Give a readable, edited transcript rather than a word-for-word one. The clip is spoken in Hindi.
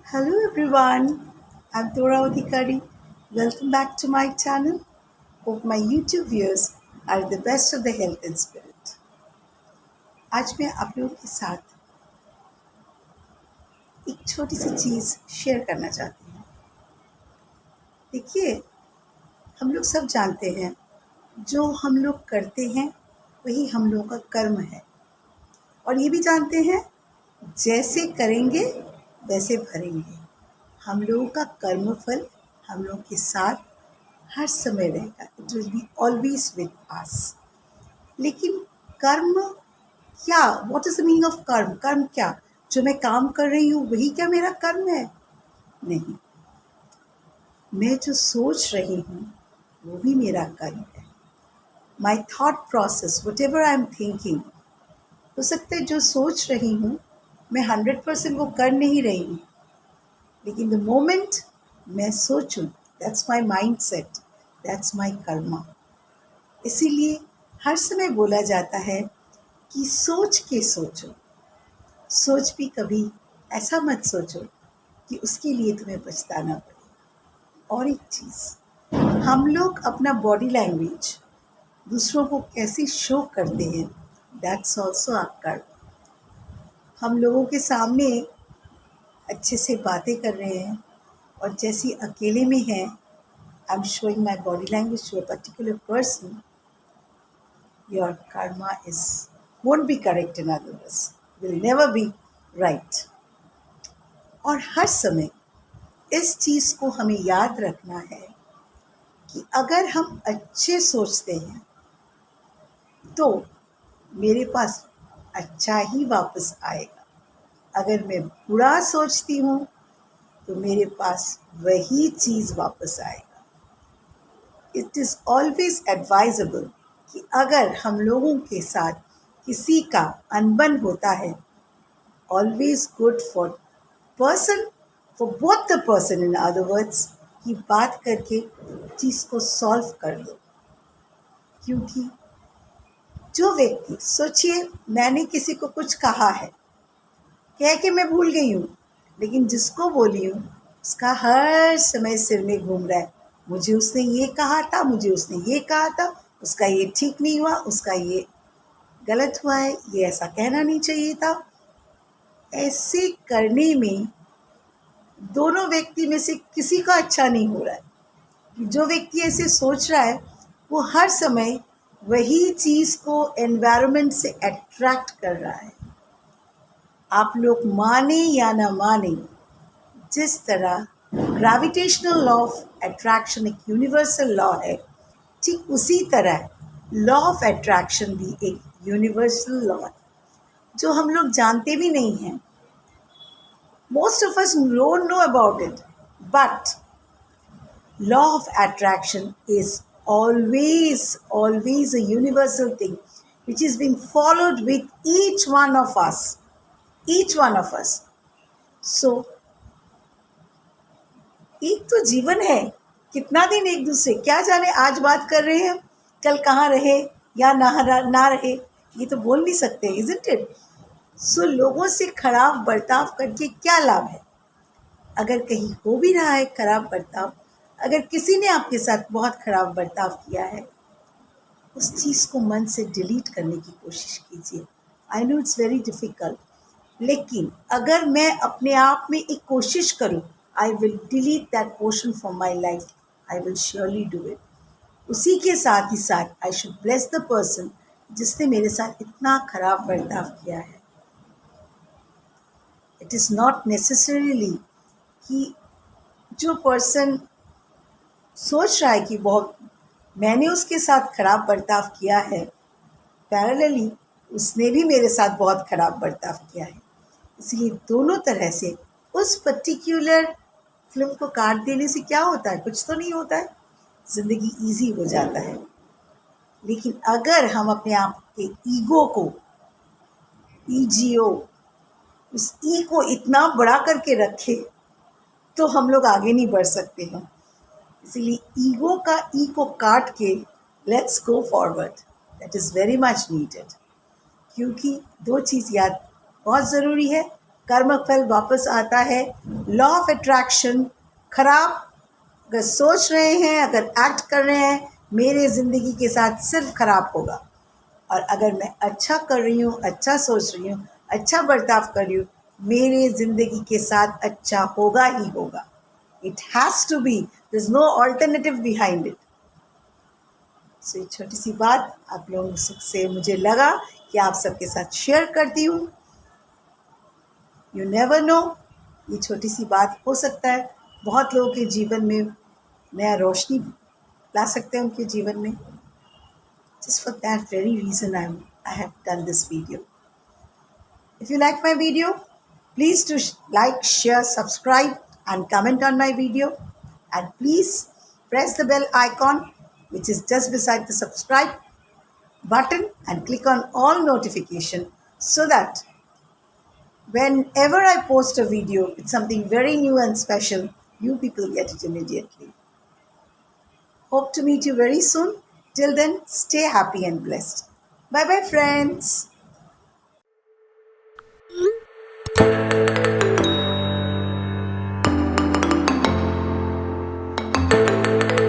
Hello everyone, I'm Dora Adhikari. Welcome back to my channel. Hope my YouTube viewers are the best of the health and spirit. आज मैं आप लोगों के साथ एक छोटी सी चीज़ शेयर करना चाहती हूँ। देखिए, हम लोग सब जानते हैं जो हम लोग करते हैं वही हम लोगों का कर्म है, और ये भी जानते हैं जैसे करेंगे वैसे भरेंगे। हम लोगों का कर्म फल हम लोग के साथ हर समय रहेगा। It will be always with us. लेकिन कर्म क्या? What is the meaning of कर्म? कर्म क्या? जो मैं काम कर रही हूँ वही क्या मेरा कर्म है? नहीं, मैं जो सोच रही हूँ वो भी मेरा कर्म है। My thought process, what ever I am thinking, हो सकता है जो सोच रही हूँ मैं 100% वो कर नहीं रही हूँ, लेकिन द मोमेंट मैं सोचूं, that's my mind set, that's my Karma. इसीलिए हर समय बोला जाता है कि सोच के सोचो। सोच भी कभी ऐसा मत सोचो कि उसके लिए तुम्हें पछताना पड़े। और एक चीज़, हम लोग अपना बॉडी लैंग्वेज दूसरों को कैसे शो करते हैं, दैट्स ऑल्सो आवर कर्म। हम लोगों के सामने अच्छे से बातें कर रहे हैं और जैसे अकेले में हैं, I am showing my body language to a particular person, your karma won't be correct, in other words, will never be right. और हर समय इस चीज़ को हमें याद रखना है कि अगर हम अच्छे सोचते हैं तो मेरे पास अच्छा ही वापस आएगा। अगर मैं बुरा सोचती हूँ तो मेरे पास वही चीज़ वापस आएगा। इट इज़ ऑलवेज एडवाइजेबल कि अगर हम लोगों के साथ किसी का अनबन होता है, always good for person, for both the person, in other words, कि बात करके चीज़ को सॉल्व कर दो। क्योंकि जो व्यक्ति, सोचिए मैंने किसी को कुछ कहा है, कह के मैं भूल गई हूँ, लेकिन जिसको बोली हूँ उसका हर समय सिर में घूम रहा है, मुझे उसने ये कहा था, मुझे उसने ये कहा था, उसका ये ठीक नहीं हुआ, उसका ये गलत हुआ है, ये ऐसा कहना नहीं चाहिए था। ऐसे करने में दोनों व्यक्ति में से किसी का अच्छा नहीं हो रहा है। जो व्यक्ति ऐसे सोच रहा है वो हर समय वही चीज़ को एनवायरनमेंट से अट्रैक्ट कर रहा है। आप लोग माने या ना माने, जिस तरह ग्रेविटेशनल लॉ ऑफ अट्रैक्शन एक यूनिवर्सल लॉ है, ठीक उसी तरह लॉ ऑफ अट्रैक्शन भी एक यूनिवर्सल लॉ है जो हम लोग जानते भी नहीं हैं। Most of us don't know about it, but law of attraction is always a universal thing which is being followed with each one of us. So एक तो जीवन है, कितना दिन एक दूसरे, क्या जाने आज बात कर रहे हैं कल कहाँ रहे या ना रहे, ये तो बोल नहीं सकते, इजंट इट? सो लोगों से खराब बर्ताव करके क्या लाभ है? अगर कहीं हो भी रहा है खराब बर्ताव, अगर किसी ने आपके साथ बहुत खराब बर्ताव किया है, उस चीज़ को मन से डिलीट करने की कोशिश कीजिए। I know it's very difficult, लेकिन अगर मैं अपने आप में एक कोशिश करूं, I will delete that portion from my life, I will surely do it. उसी के साथ ही साथ I should bless the person जिसने मेरे साथ इतना खराब बर्ताव किया है। इट इज़ नॉट नेसेसरीली कि जो पर्सन सोच रहा है कि बहुत मैंने उसके साथ खराब बर्ताव किया है, पैरेलली उसने भी मेरे साथ बहुत खराब बर्ताव किया है। इसलिए दोनों तरह से उस पर्टिकुलर फिल्म को काट देने से क्या होता है? कुछ तो नहीं होता है, ज़िंदगी ईजी हो जाता है। लेकिन अगर हम अपने आप के ईगो को, ईजीओ, उस ई को इतना बड़ा करके रखें तो हम लोग आगे नहीं बढ़ सकते हैं। इसीलिए ईगो का ई को काट के let's go forward, that is very much needed. क्योंकि दो चीज़ याद बहुत ज़रूरी है, कर्म फल वापस आता है, लॉ ऑफ अट्रैक्शन। खराब अगर सोच रहे हैं, अगर एक्ट कर रहे हैं, मेरे ज़िंदगी के साथ सिर्फ खराब होगा। और अगर मैं अच्छा कर रही हूँ, अच्छा सोच रही हूँ, अच्छा बर्ताव कर रही हूँ, मेरे ज़िंदगी के साथ अच्छा होगा ही होगा। It has to be, there is no alternative behind it. So ये छोटी सी बात आप लोगों से मुझे लगा कि आप सबके साथ शेयर करती हूँ। यू नेवर नो, ये छोटी सी बात हो सकता है बहुत लोगों के जीवन में नया रोशनी ला सकते हैं उनके जीवन में। Just for that very reason I have done this video. If you like my video, please do like, share, subscribe and comment on my video. And please press the bell icon which is just beside the subscribe button and click on all notification so that whenever I post a video with something very new and special, you people get it immediately. Hope to meet you very soon. Till then, stay happy and blessed. Bye bye, friends.